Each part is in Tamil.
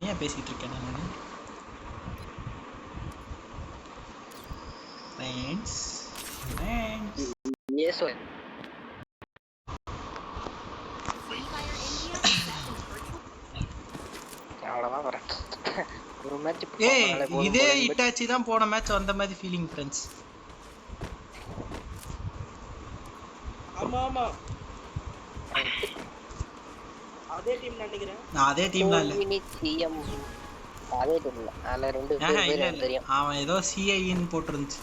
ஏன் பேசிட்டு இருக்கேன் நான்? ஃப்ரெண்ட்ஸ் எஸ் அவ்வளவுதான் வரேன். ஒரு மேட்ச் இதே இட்டாச்சி தான் போன மேட்ச் வந்த மாதிரி ஃபீலிங் ஃப்ரெண்ட்ஸ். ஆமா ஆமா அதே டீம் நினைக்கிறேன். நான் அதே டீம்ல இல்ல. சிஎம் அதே டீம்ல அதுல ரெண்டு பேர் எனக்கு தெரியும். அவன் ஏதோ சிஐன்னு போட்டுருந்துச்சு.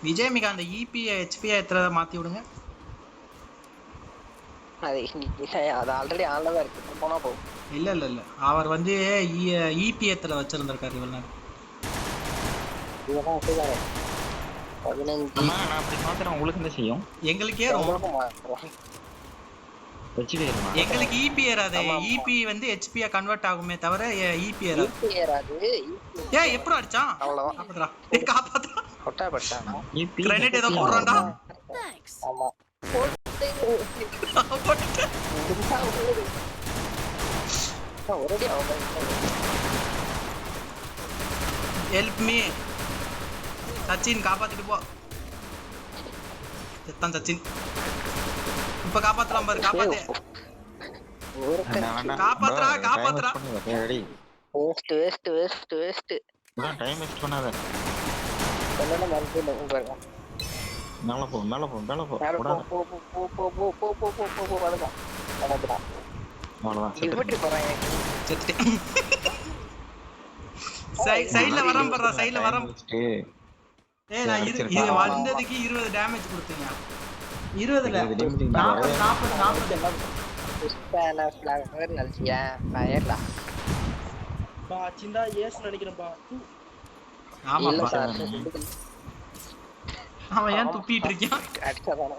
விஜய் மிகா அந்த இபி ஹெச்பி எத்தனை மாத்தி விடுங்க. அது ஆல்ரெடி ஆன்ல தான் இருக்கு. போனா போகும். இல்ல இல்ல இல்ல அவர் வந்து இபி எத்தனை வச்சிருந்திருக்காரு இவ்வளவு நேரம். அப்படி மாத்திரம் உங்களுக்கு என்ன செய்யும்? எங்களுக்கே எங்களுக்கு இபி ஏறாது. இபி வந்து ஹெச்பியா கன்வெர்ட் ஆகுமே தவிர இபி ஏறாது. ஏய் எப்படி அடிச்சான்? அவ்வளவுதான். காப்பாத்துடா. கொட்டா பட்டானா? கிரெனேட் ஏதோ போடுறான்டா. ஆமா. ஹெல்ப் மீ சச்சின், காப்பாத்திட்டு போ. செத்தான் சச்சின். இப்ப காப்பாத்தலாம் பாரு. காப்பாத்து. காப்பாத்துறா காப்பாத்துறா. வேஸ்ட் டைம் வேஸ்ட் பண்ணாத. என்னடா மறந்துட்டே பாருங்க. மேல போ போ வரடா. அவ்வளவுதான். இவட்டி போறாங்க. சைடுல வராம பாறா. சைடுல வராம. நான் இது வந்ததுக்கு 20 டேமேஜ் கொடுத்தீங்க. 20 இல்ல 40 புஷ்பான ஃப்ளவர் நல்சியா ஃபயர்லா பா சிந்தா ஏஸ் நினைக்கிறேன் பா. ஆமா பா. அவன் ஏன் துப்பிட்டு இருக்கான்? அடிச்சாதானே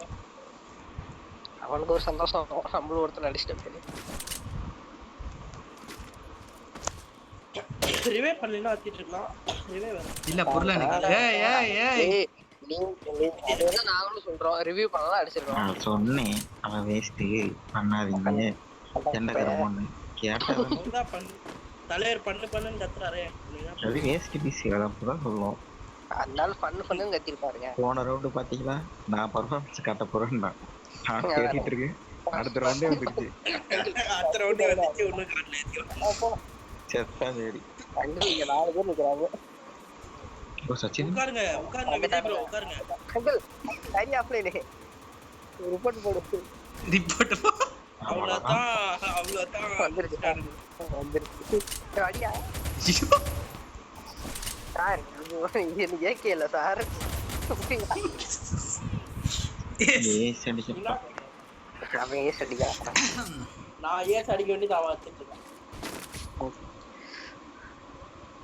அவனுக்கு ஒரு சந்தோஷம். நம்மள ஒருத்தர் அடிச்சிட்டே ரிவே பண்ணலனா அத்திட்டு இருக்கலாம். ரிவே வர இல்ல புரியல எனக்கு. ஏய் இது நாங்களும் சொல்றோம். ரிவ்யூ பண்ணலாம் அடிச்சிரோம். நான் சொன்னேன் அவன் வேஸ்ட் பண்ணாதீங்க. என்ன கரமன்னு கேட்டா பண்ணு தலையர் பண்ணுன்னு கத்துறாரே. அது வேஸ்ட் பிசி அதான் சொல்லுவோம். அதனால பண்ணுன்னு கத்திருப்பாருங்க. போன ரவுண்ட் பாத்தீங்களா நான் பர்ஃபார்மன்ஸ் காட்ட போறேன்னா நான் கேட்டிட்டு இருக்கேன். அடுத்த ரவுண்டே வந்துருச்சு. அடுத்த ரவுண்டே வந்துச்சு. இன்னும் காட்டல. செத்தா சரி. அங்க 4 பேர் நிக்கறாங்க. ஓ சச்சின் உட்காருங்க விஜய் ப்ரோ உட்காருங்க. அங்கிள் டைரி ஆஃப்லைன் ரிப்போர்ட் போடு. ரிப்போர்ட் அவ்வளவுதான் வந்துருச்சு. அடியா சார் இது ஏகேல சார். ஏஸ் அடிச்சா அவன் ஏஸ் அடிக்கா. நான் ஏஸ் அடிக்க வேண்டியது அவன் அடிச்சிட்டு இருக்கான்.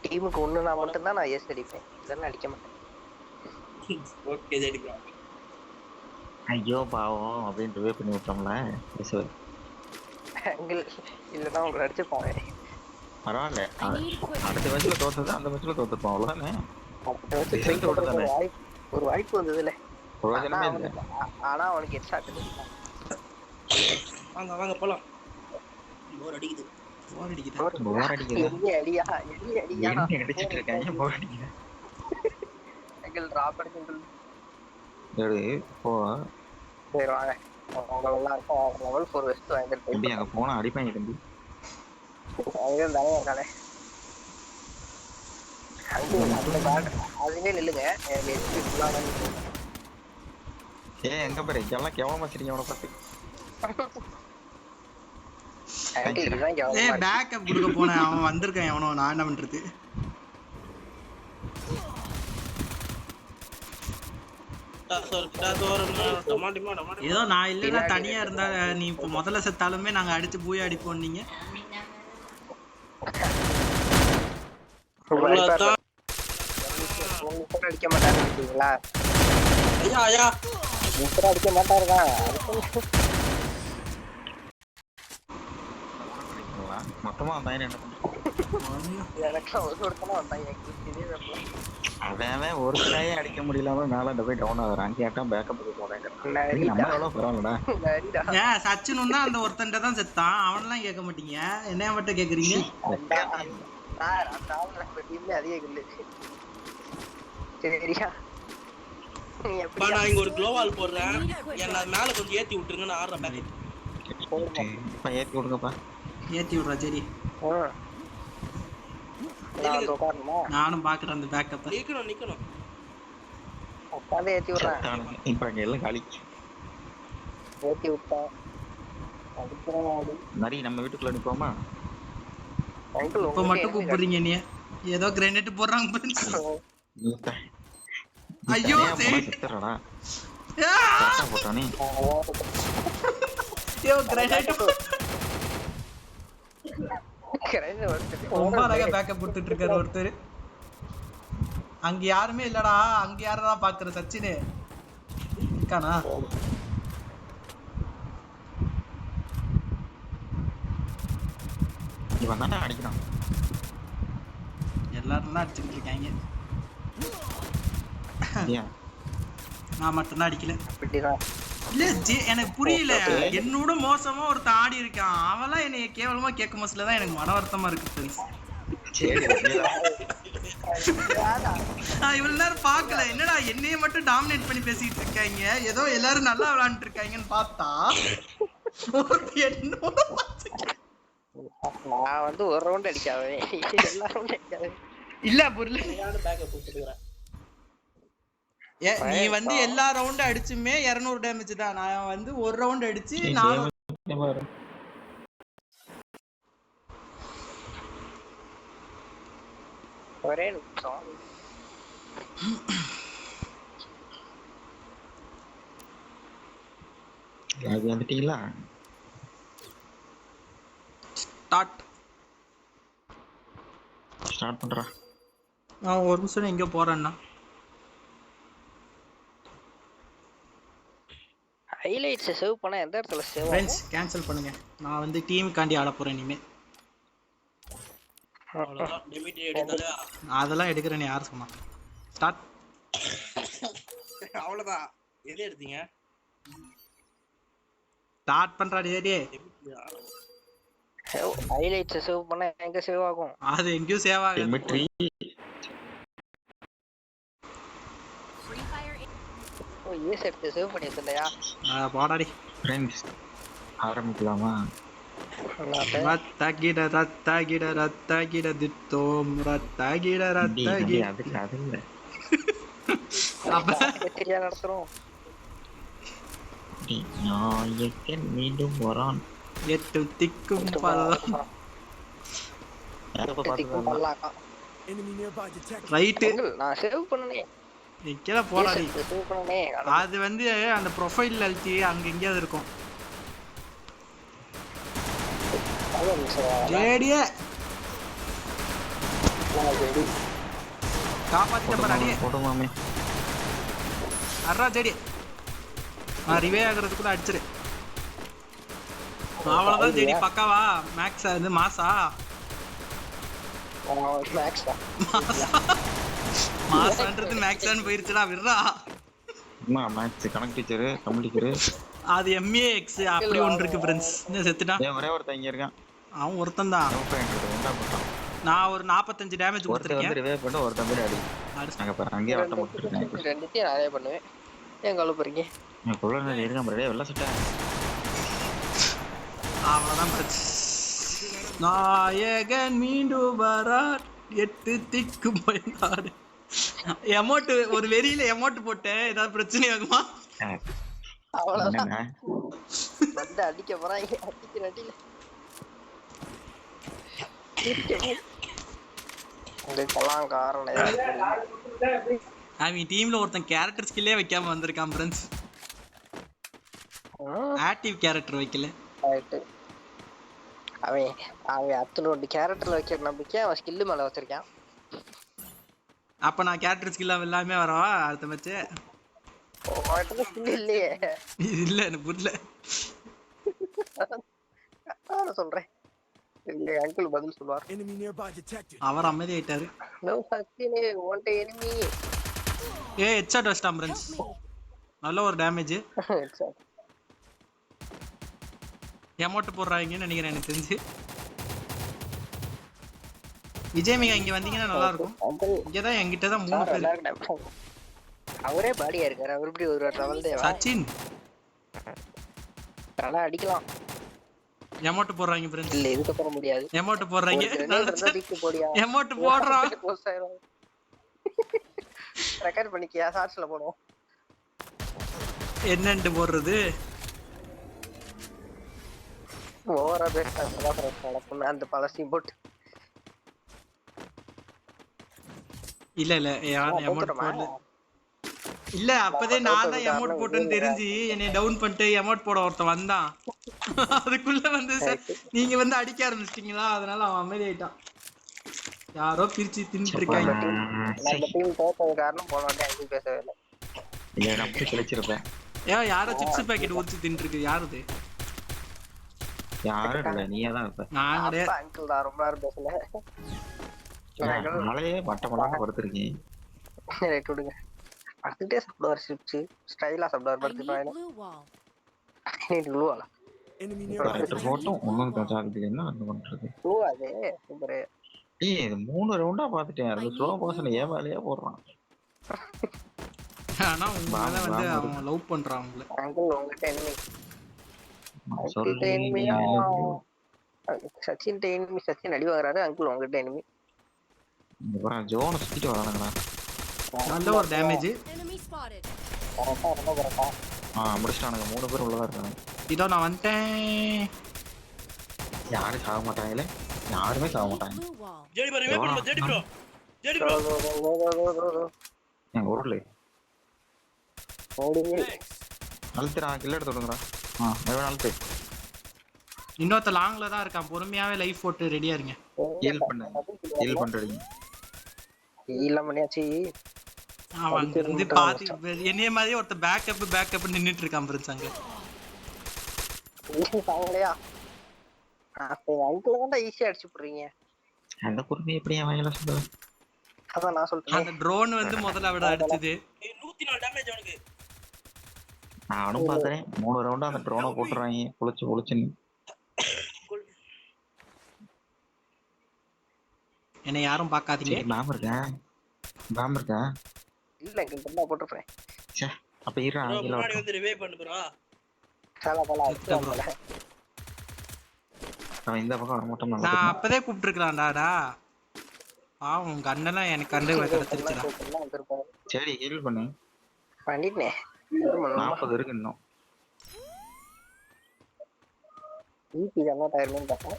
டீமுக்கு ஒண்ணுனா மட்டும் தான் நான் ஏஸ் அடிப்பேன். இல்லன்னா அடிக்க மாட்டேன். ஓகே அடிக்கலாம். ஐயோ பாவம் அப்படின்னு ரிவே பண்ணி விட்டோம்ல. அங்கிள் இல்லன்னா உங்களை அடிச்சுப்போம். பரவாயில்ல. அடுத்த மேட்ச்ல தோத்தது அந்த மேட்ச்ல தோத்துப்போம். அவ்வளவுதானே. ஒரு வாய்ப்பு வந்ததுல பிரயோஜனமே இல்லை. ஆனா அவனுக்கு ஹெட்ஷாட். வாங்க போலாம். போர் அடிக்குது. அடியா அடிச்சிட்டு இருக்காங்க. போர் அடிக்குது. அங்கிள் டிராப் அடிங்க. போ. சரி வாங்க. உங்களெல்லாம் இருக்கும் லெவல் 4 வெஸ்ட் வாங்கிட்டு தம்பி அங்க போனா அடிப்பாங்க தம்பி. அங்கே தானே இருக்கானே. அதுவே நில்லுங்க. எங்க பாரு எல்லாம் கேவலமா வச்சிருக்கீங்க அவனை பார்த்து. பேக்கப் கொடுக்க போனேன். அவன் வந்திருக்கான். எவனோ நான் என்ன பண்றது? ஏதோ நான் இல்லைன்னா தனியா இருந்தா நீ இப்போ முதல்ல செத்தாலுமே நாங்க அடிச்சு பூயா அடிப்போம். நீங்க அடிக்க மாட்டாருங்களா? அடிக்க மாட்டாருதான். மொத்தமா வந்தாங்க என்ன பண்ணுவோம்? எனக்கு ஒருத்தனா வந்தாங்க. அவன் ஒரு ஸ்டாயே அடிக்க முடியலாம மேல போய் டவுன் ஆகுறான். அங்கே ஆட்டம் பேக்கப் போறேன். நம்ம எவ்வளவு பரவாயில்லடா. ஏன் சச்சினும் தான் அந்த ஒருத்தன்ட்ட தான் செத்தான். அவன்லாம் கேட்க மாட்டீங்க, என்னைய மட்டும் கேக்குறீங்க. அதே கில்லு சரியா. நான் இங்க ஒரு க்ளோவால் போடுறேன், என்ன மேல கொஞ்சம் ஏத்தி விட்டுருங்க, நான் ஆடுறேன் பேக்கெட். ஏத்தி விடுங்கப்பா. ஏத்தி விடுறா சரி. நானும் பாக்குறேன் அந்த பேக்கப். நிக்கணும் உட்காந்து ஏத்தி விடுறேன். இப்ப அங்க எல்லாம் காலி. ஏத்தி விட்டேன். நரி நம்ம வீட்டுக்குள்ள நிப்போமா? இப்ப மட்டும் கூப்பிடுறீங்க நீ, ஏதோ கிரேனேட் போடுறாங்க. ஐயோ சரி செத்துறடா. போட்டானே ஐயோ கிரேனேட் ரொம்ப அழகா பேக்கப் கொடுத்துட்டு இருக்காரு ஒருத்தர். அங்க யாருமே இல்லடா, அங்க யாரடா பாக்குற சச்சின் இருக்கானா? இவன் தானே அடிக்கிறான். எல்லாரும் தான் அடிச்சுட்டு இருக்காங்க. நான் மட்டும்தான் அடிக்கல. இல்ல எனக்கு புரியல, என்னோட மோசமா ஒருத்தன் ஆடி இருக்கான். அவெல்லாம் என்னைய கேவலமா கேட்க மோசலதான் எனக்கு மன வருத்தமா இருக்கு. நான் இவ்வளவு நேரம் பாக்கல, என்னடா என்னைய மட்டும் டாமினேட் பண்ணி பேசிட்டு இருக்காங்க, ஏதோ எல்லாரும் நல்லா விளையாண்டு இருக்காங்கன்னு பார்த்தா நான் வந்து ஒரு ரவுண்ட் அடிக்காவே எல்லா ரவுண்ட் அடிக்காவே இல்ல புரியல. நீ வந்து எல்லா ரவுண்ட் அடிச்சுமே 200 டேமேஜ் தான். நான் வந்து ஒரு ரவுண்ட் அடிச்சு 400. ஒரே நிமிஷம். அது வந்துட்டீங்களா? ஸ்டார்ட் பண்றா. நான் ஒரு நிமிஷம் எங்க போறேன்னா ஹைலைட்ஸ் சேவ் பண்ண எந்த இடத்துல சேவ் ஃப்ரெண்ட்ஸ் கேன்சல் பண்ணுங்க. நான் வந்து டீமுக்காண்டி ஆட போறேன் இனிமே. அவ்வளவுதான். டெமிட் எடுத்தாலே அதெல்லாம் எடுக்கிறேன்னு யார் சொன்னா? ஸ்டார்ட். அவ்வளவுதான். எது எடுத்தீங்க? ஸ்டார்ட் பண்றா டேய். ஹைலைட்ஸ் சேவ் பண்ண எங்க சேவ் ஆகும்? அது எங்கயும் சேவ் ஆகாது. டெமிட்ரி ஓ ஏஸ் எடுத்து சேவ் பண்ணிட்டலையா? போடாடி. ஃப்ரெண்ட்ஸ் ஆரம்பிக்கலாமா? ரத்தகிட ரத்தகிட ரத்தகிட தித்தோம் ரத்தகிட ரத்தகிட. அது இல்ல. அப்ப சரியா நடத்துறோம். நாயக்கன் மீண்டும் வரான். எட்டு திக்கும் பல்லம். ரைட். நான் சேவ் பண்ணனே. நிக்கல போடாடி. சேவ் பண்ணனே. அது வந்து அந்த ப்ரொஃபைல் அழுத்தி அங்க எங்கயாவது இருக்கும். ஜேடியே காப்பாத்திட்ட பாடி. போடுமாமே. அறா ஜேடி. ரிவே ஆகிறதுக்குள்ள அடிச்சிரு. அவ்வளவுதான் ஜேடி. பக்காவா மேக்ஸ் வந்து மாசா மாசான்றது மேக்ஸான்னு போயிருச்சுடா. விடுறா. மேக்ஸ் கணக்கு டீச்சர் தமிழ் டீச்சர். அது எம்ஏஎக்ஸ் அப்படி ஒன்று இருக்கு ஃப்ரெண்ட்ஸ். என்ன செத்துட்டான்? ஒரே ஒருத்தன் இங்க இருக்கான். அவன் ஒருத்தன் தான். நான் ஒரு 45 டேமேஜ் கொடுத்துருக்கேன். ரிவே பண்ண ஒருத்தன் பேர் அடி. அங்க பாரு அங்கேயே ஆட்டம் போட்டுருக்கேன். ரெண்டுத்தையும் நானே பண்ணுவேன். ஏன் கவலை போறீங்க? நான் கொள்ள இருக்கான் பாரு. வெள்ள சட்டை. அவ்வளவுதான் பிரச்சனை. நாயகன் மீண்டும் வரார். எட்டு திக்கு போயினாரு. எமோட் ஒரு வெறியில எமோட் போட்டேன். ஏதாவது பிரச்சனை ஆகுமா? அவ்வளவுதான். வந்து அடிக்க போறாங்க. அடிக்கிற அடியில இதுக்கெல்லாம் காரணம் அவன் டீம்ல ஒருத்தன் கேரக்டர் ஸ்கில்லே வைக்காம வந்திருக்கான் ஃப்ரெண்ட்ஸ். ஆக்டிவ் கேரக்டர் வைக்கல. அவன் அவன் அத்தனோட கேரக்டர்ல வைக்கிற நம்பிக்கை அவன் ஸ்கில்லு மேல வச்சிருக்கான். அப்ப நான் கேரக்டர் ஸ்கில் எல்லாமே வரவா அடுத்த மேட்ச்? இல்லையே இல்ல எனக்கு புரியல. சொல்றேன். இல்ல அங்கிள் பதில் சொல்லுவார். Enemy nearby detected. அவர் அமைதி ஆயிட்டாரு. நோ சச்சினே ஒன் எனிமி. ஹெட்ஷாட் வச்சிட்டான் ஃப்ரெண்ட்ஸ். நல்ல ஒரு டேமேஜ். எமோட் போடுறாங்கன்னு நினைக்கிறேன் எனக்கு தெரிஞ்சு. விஜயமிகா இங்க வந்தீங்கன்னா நல்லா இருக்கும். இங்கதான் என்கிட்ட தான் 3 பேர். அவரே பாடியா இருக்காரு. அவர் எப்படி ஒரு ட்ரவல் தேவா? சச்சின் நல்லா அடிக்கலாம். எமோட் போடுறாங்க ஃப்ரெண்ட்ஸ். இல்ல இதுக்கு போட முடியாது. எமோட் போடுறாங்க. தீக்கு போடியா. எமோட் போடுறான். ரெக்கார்ட் பண்ணிக்கியா ஷார்ட்ஸ்ல போடுவோம். என்னன்னு போடுறது? ஓவரா பேசுறாங்க அந்த பழசி போட்டு. இல்ல எமோட் போடல. இல்ல அப்பதே நான் தான் எமோட் போட்டேன்னு தெரிஞ்சு என்னை டவுன் பண்ணிட்டு எமோட் போட ஒருத்தன் வந்தான். அதுக்குள்ள வந்து நீங்க வந்து அடிக்க ஆரம்பிச்சிட்டீங்களா, அதனால அவன் அமைதி ஆயிட்டான். யாரோ பிரிச்சு தின்னுட்டு இருக்காங்க. நம்ம டீம் தோத்தது காரணம் போன வாட்டி அங்க பேசவே இல்ல. இல்ல நான் போய் கிழிச்சிருப்பேன். யாரோ சிப்ஸ் பாக்கெட் ஊத்தி தின்னுட்டு இருக்கு. யாருது? யாரும் இல்ல, நீயே தான் இருப்ப. நான் அப்பா அங்கிள் தான் ரொம்ப நேரம் பேசல. நாளையே மட்டமெல்லாம் படுத்திருக்கேன். ரைட் விடுங்க. படுத்துட்டே சாப்பிடுவார் சிப்ஸ். ஸ்டைலா சாப்பிடுவார் படுத்துட்டு. ப்ளூவால Enemy கரெக்ட் nearby. போட்டும் ஒண்ணும் தச்சாக்குது. என்ன பண்றது? ப்ளூ அது சூப்பர். இது 3 ரவுண்டா பாத்துட்டேன். அது ஸ்லோ மோஷன் ஏவாலையே போடுறான். ஆனா உங்களால வந்து அவன் லவ் பண்றான் உங்களை. அங்கிள் உங்ககிட்ட எனிமி. சொல்லி சச்சின் எனிமி. சச்சின் அடி வாங்குறாரு. அங்கிள் உங்ககிட்ட எனிமி. அப்புறம் ஜோனை சுத்திட்டு வரானுங்கண்ணா. நல்ல ஒரு டேமேஜ். கரெக்டா ரொம்ப கரெக்டா. முடிச்சிட்டானுங்க. 3 பேர் உள்ளதா இருக்காங்க. இதோ நான் வந்துட்டேன். யாரும் சாக மாட்டாங்களே. யாருமே சாக மாட்டாங்க. ஜெடி ப்ரோ ரிவைவ் பண்ணுங்க. ஜெடி ப்ரோ ஜெடி ப்ரோ எங்க ஊர்ல அழுத்துறா. கில்ல எடுத்து விடுங்கடா. எவ்வளோ அழுத்து. இன்னொருத்த லாங்ல தான் இருக்கான். பொறுமையாவே லைஃப் போட்டு ரெடியா இருங்க. ஹீல் பண்றீங்க. இல்ல மணியாச்சி. அவன் வந்து பாதி என்னைய மாதிரி ஒருத்த பேக்கப் நின்னுட்டு இருக்கான் ஃப்ரெண்ட்ஸ் அங்க. சாங்கலையா? அப்ப அங்கிள் தான் ஈஸியா அடிச்சு போடுறீங்க. அந்த பொறுமை எப்படி வாயில சொல்லுவேன். அதான் நான் சொல்றேன். அந்த ட்ரோன் வந்து முதல்ல அவட அடிச்சது. 104 டேமேஜ் அவனுக்கு. நானும் பாக்குறேன். 3 ரவுண்டா அந்த ட்ரோனை போட்டுறாங்க. புளிச்சுன்னு. என்னை யாரும் பார்க்காதீங்க. பாம் இருக்கேன். இல்ல அங்கிள் பண்ணா போட்டுறேன். ச்சே அப்ப ஈரா ப்ரோ ஆகில. முன்னாடி வந்து ரிவைவ் பண்ணு ப்ரோ. சாலா அவன் இந்த பக்கம் வர மாட்டான். நான் அப்பதே கூப்பிட்டுருக்கலாம்டாடா. பாவம் உங்க அண்ணெல்லாம் எனக்கு கண்டு கிடைச்சிருச்சுடா. சரி ஹீல் பண்ணு. பண்ணிட்டேன். 40 இருக்கு இன்னும். ஈபி என்ன டயர்மென்ட் பார்த்தா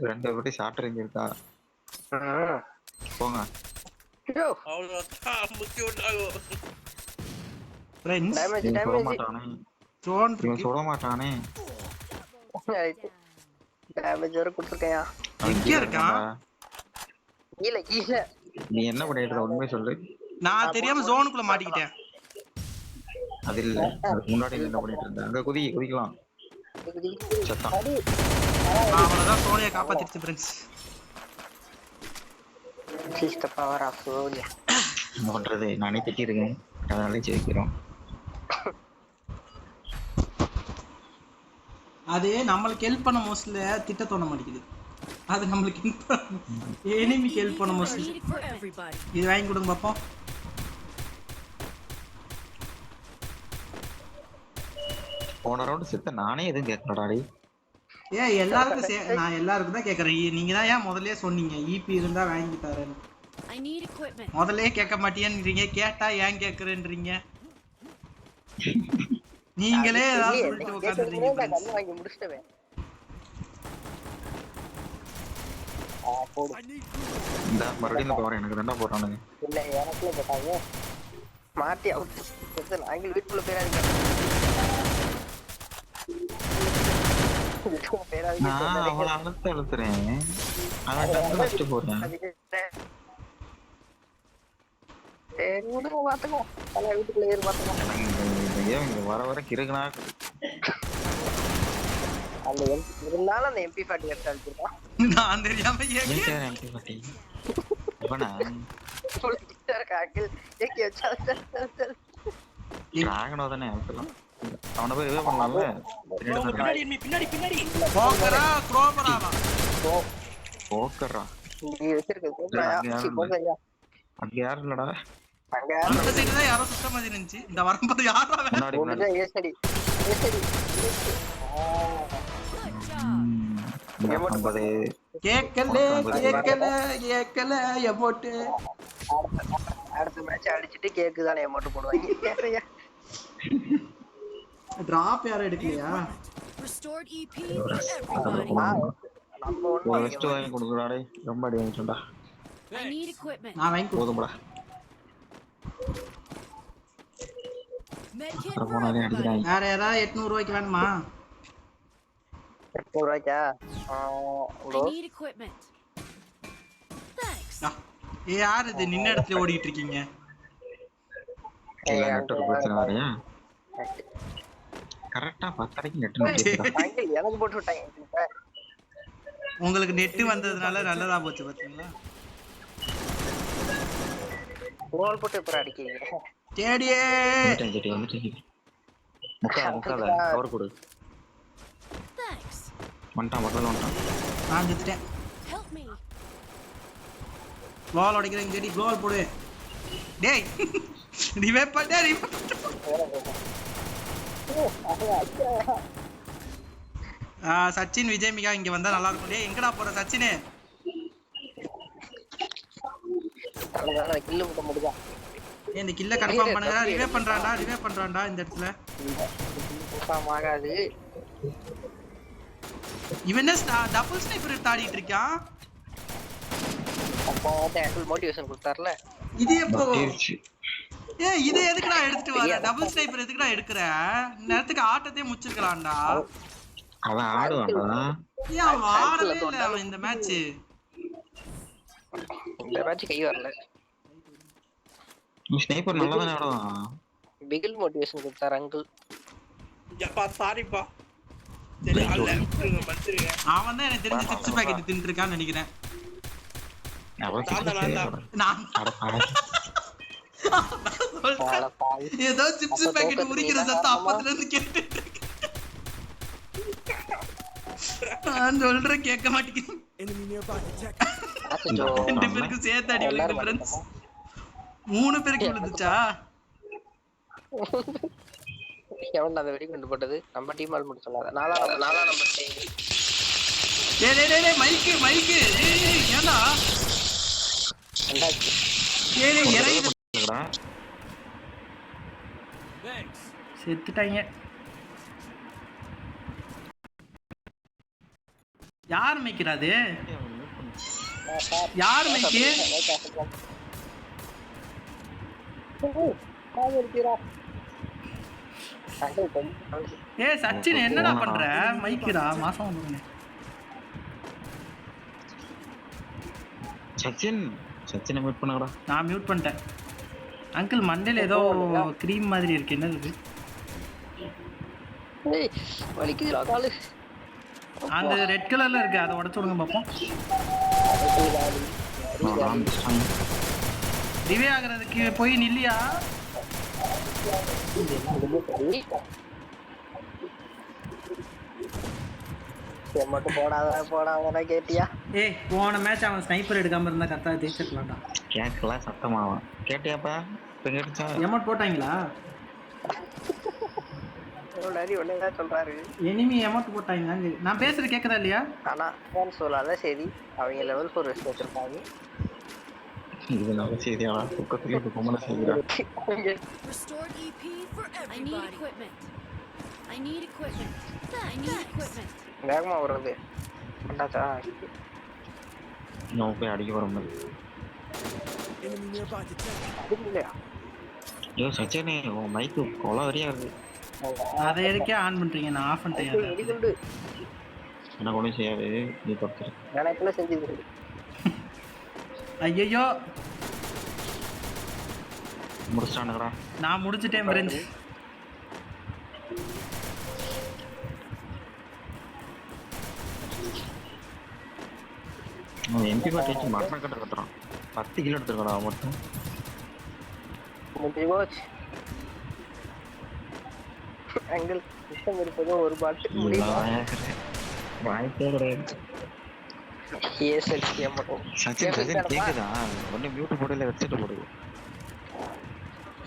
2 வாட்டி ஷார்ட் ரேஞ்ச் இருக்கா. போங்க. யோ அவ்வளவுதான் முக்கி விட்டாங்க. ஃப்ரெண்ட்ஸ் டேமேஜ் ட்ரோன் இவன் சுட மாட்டானே. டேமேஜ் வர கொடுத்துருக்கையா? எங்க இருக்கான்? கீழ நீ என்ன பண்ணிட்டு இருக்க உண்மையை சொல்லு. நான் தெரியாம ஜோனுக்குள்ள மாட்டிக்கிட்டேன். அது இல்ல அதுக்கு முன்னாடி என்ன பண்ணிட்டு இருந்தேன். அங்க குதிக்கலாம். சத்தம். அவனதான் சோனியா காப்பாத்திருச்சு ஃப்ரெண்ட்ஸ். சீஸ்ட பவர் ஆஃப் சோனியா. என்ன பண்றது? நானே திட்டிருக்கேன். அதனால ஜெயிக்கிறோம். அது நம்மளுக்கு ஹெல்ப் பண்ண மோஸ்ட்ல திட்ட தோண மாட்டேங்குது. அது நம்மளுக்கு எனிமிக்கு ஹெல்ப் பண்ண மோஸ்ட்ல. இது வாங்கி கொடுங்க பாப்போம். போன ரவுண்ட் செத்த நானே எதுவும் கேட்கலடாடி. எல்லாருக்கும் நான் எல்லாருக்கும் தான் கேக்குறேன். நீங்க தான் ஏன் முதல்லயே சொன்னீங்க ஈபி இருந்தா வாங்கி தரேன்னு. முதல்லயே கேட்க மாட்டேன்றீங்க. கேட்டா ஏன் கேக்குறேன்றீங்க. நீங்களே ஏதாவது சொல்லிட்டு உட்கார்ந்துறீங்க. வாங்கி முடிச்சிட்டேன். இந்த மறுபடியும் பவர் எனக்கு ரெண்டா போறானுங்க. இல்ல எனக்குள்ள போட்டாங்க. மாட்டி அவுட். நாங்கள் வீட்டுக்குள்ள பேராதீங்க. நான் அவளை அழுத்துறேன். அவன் டக்கு ஃபர்ஸ்ட் போறேன். வீட்டுக்குள்ள ஏறு பாத்துக்கோ. இங்க வர கிறுக்குனா அந்த இருந்தாலும் அந்த MP40 எடுத்து அடிச்சிருக்கான். நான் தெரியாம ஏன் கேக்க சார் எம்பி பட்டி இவனா காக்கில் ஏகே வச்சா டிராகனோ தானே அழுத்தலாம் அவனை போய் ரிவே பண்ணலாம்ல பின்னாடி enemy, பின்னாடி போக்கரா குரோபராவா போக்கறா நீ வச்சிருக்க போகலையா அங்க யாரும் இல்லடா அங்க அந்த சைடு தான் யாரோ சுத்த மாதிரி இருந்துச்சு இந்த வரும்போது யாரா அவன்? முன்னாடி முன்னாடி ஏசடி ஐம்பது கேக்கல கேக்கல எமோட்டு அடுத்த மேட்ச் அடிச்சிட்டு கேக்கு தானே அமௌண்ட் போடுவாங்க. டிராப் யாரும் எடுக்கலையா? Restored EP for everybody. நம்ம ஒரு ஒண்ணு வெஸ்ட் வாங்கி கொடுக்குறாடே ரொம்ப அடி வாங்கிட்டா I need equipment. நான் வாங்கி கொடுத்தேன். போதும்டா Medkit அப்புறம் for போனாலே everybody. அடிக்கிறாங்க வேற ஏதாவது 800 ரூபாய்க்கு வேணுமா? 800 ரூபாய்க்கா? I need equipment. Thanks. யார் இது நின்ன இடத்துல ஓடிட்டு இருக்கீங்க? நெட்வொர்க் பிரச்சனை வரையா கரெக்டா 10 நெட் எனக்கு போட்டு விட்டாங்க. உங்களுக்கு நெட் வந்ததுனால நல்லதா போச்சு பாத்தீங்களா? கோல் போட்டு எப்பறம் அடிக்கிறீங்க? டேடியே முக்காத கவர் கொடு Thanks. வந்துட்டான் முதல்ல வந்துட்டான் நான் செத்துட்டேன். Help me. கோல் அடிக்கிறேன் ஜெடி கோல் போடு. டேய் ரிவைவ் பண்ணு ரிவைவ். சச்சின் விஜய் மிகா இங்க வந்தா நல்லா இருக்கும். டேய் எங்கடா போற சச்சினே? அதான் கில் போட முடியா? ஏய் இந்த கில்ல கன்ஃபார்ம் பண்ணுங்க. ரிவைவ் பண்றான்டா இந்த இடத்துல. கன்ஃபார்ம் ஆகாது. இவன் என்ன டபுள் ஸ்னைப்பர் எடுத்து ஆடிட்டு இருக்கான்? அப்போ டேக்கிள் மோட்டிவேஷன் கொடுத்தார்ல. இது எப்போ? ஏய் இது எதுக்குடா எடுத்துட்டு வர? டபுள் ஸ்னைப்பர் எதுக்குடா எடுக்கற? இந்த நேரத்துக்கு ஆட்டத்தையே முடிச்சிருக்கலாம்டா. அவன் ஆடுவான்டா ஏய் அவன் ஆடவே இல்ல அவன் இந்த மேட்ச். இந்த மேட்ச் கை வரல. நீ ஸ்னைப்பர் நல்லா தானே ஆடுவான் பிகில் மோட்டிவேஷன் கொடுத்தார் அங்கிள். எப்பா சாரிப்பா சரி அல்ல மன்னிச்சிருங்க அவன் தான் எனக்கு தெரிஞ்ச சிப்ஸ் பாக்கெட் தின்னுட்டு இருக்கான்னு நினைக்கிறேன். நான் ஏதோ சிப்ஸ் பாக்கெட் உரிக்கிற சத்தம் அப்பத்துல இருந்து கேட்டுட்டு இருக்கு. நான் சொல்றேன் கேட்க மாட்டேங்குது. ரெண்டு பேருக்கு சேர்த்து அடி விழுந்து ஃப்ரெண்ட்ஸ். 3 பேருக்கு விழுந்துச்சா? எவன் அந்த வெடி கொண்டு போட்டது? நம்ம டீம் ஆள் மட்டும் சொல்லாத. நாலா நம்பர் டேய் மைக் டேய் ஏன்டா? ரெண்டாச்சு. டேய் இறங்கி செத்துட்டாங்க. யார் மேய்க்கிறாது? யார் மேய்க்கு? ஏய் சச்சின் என்னடா பண்ற? மைக்குடா மாசம் வந்துருங்க. சச்சினை மியூட் பண்ணுங்கடா. நான் மியூட் பண்ணிட்டேன். அங்கிள் மண்டையில ஏதோ கிரீம் மாதிரி இருக்கு. என்னது இது? ஏய் வலிக்குதுடா காலு. அந்த ரெட் கலர்ல இருக்கு. அதை உடைச்சு விடுங்க பாப்போம். ரிவே ஆகுறதுக்கு போய் நில்லியா? மட்டும் போடாத கேட்டியா? ஏய் போன மேட்ச் அவன் ஸ்னைப்பர் எடுக்காம இருந்தா கரெக்டா ஜெயிச்சிருக்கலாம்டா. கேட்கலாம் சத்தமாவா கேட்டியாப்பா? இப்ப கேட்டுச்சா? எமௌண்ட் போட்டாங்களா? சொல்றாரு எனிமி அமௌண்ட் போட்டாங்க. நான் பேசுறது கேக்குதா இல்லையா? ஆனா ஃபோன் சொல்லாத சரி. அவங்க லெவல் 4 வெஸ்ட் வச்சிருப்பாங்க. இது நல்ல செய்தியா? பக்கத்துல இப்ப கொமன செய்தியா? Restored EP for everybody. I need equipment. வேகமா வருது. வந்தாச்சா? நான் போய் அடிக்க வர மாதிரி. ஐயோ சச்சினே உன் மைக்கு கொலவரியா இருக்கு. அதை எதுக்கே ஆன் பண்றீங்க? நான் ஆஃப் பண்ணிட்டேன். என்ன கொண்டு செய்யாது நீ பக்கத்துல. நான் இப்ப செஞ்சது. ஐயோ முடிச்சானுங்கடா. நான் முடிச்சிட்டேன் ஃப்ரெண்ட்ஸ். எம்பி வச்சு மரண கட்ட கட்டுறான் 10 கிலோ எடுத்துருக்கா மட்டும் முடிஞ்சு போச்சு அங்கிள் விஷம் இருப்பது ஒரு பாட்டு முடியுமா வாய்ப்பே கிடையாது ஏஎஸ்எல்சியா மட்டும் சச்சின் சச்சின் கேக்குதா ஒண்ணு மியூட் போடல வச்சுட்டு போடு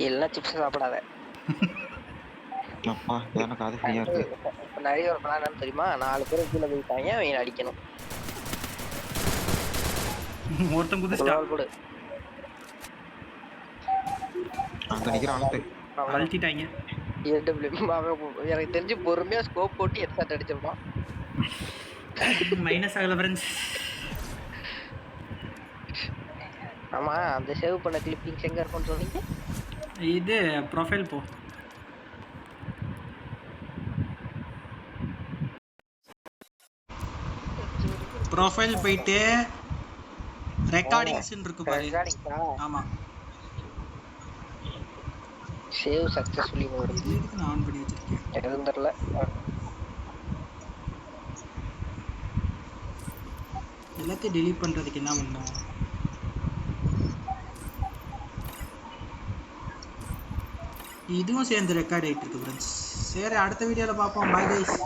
எல்லாம் சிப்ஸ் சாப்பிடாத அப்பா எனக்கு அது ஃப்ரீயா இருக்கு இப்ப நிறைய ஒரு பிளான் என்ன தெரியுமா 4 பேர் கீழே போயிட்டாங்க அவன் அடிக்கணும் ஒருத்தன் குதிச்சிட்டான் போடு அங்க நிக்கிற ஆளு அழுத்திட்டாங்க எனக்கு தெரிஞ்சு பொறுமையா ஸ்கோப் போட்டு ஹெட்செட் அடிச்சிருப்பான் மைனஸ் ஆகல ஃப்ரெண்ட்ஸ் ஆமா அந்த சேவ் பண்ண கிளிப்பிங்ஸ் எங்க இருக்கும்னு சொன்னீங்க இது ப்ரொஃபைல் போ ப்ரொஃபைல் போயிட்டு ரெக்கார்டிங்ஸ் இருக்கு பாரு ஆமா சேவ் சக்சஸ்ஃபுல்லி வருது இது எதுக்கு நான் ஆன் பண்ணி வச்சிருக்கேன் எதுவும் தெரியல எல்லாத்தையும் டெலீட் பண்றதுக்கு என்ன பண்ணோம் இதுவும் சேர்ந்து ரெக்கார்ட் ஆயிட்டு இருக்கு ஃப்ரெண்ட்ஸ் சரி அடுத்த வீடியோல பார்ப்போம் பை கைஸ்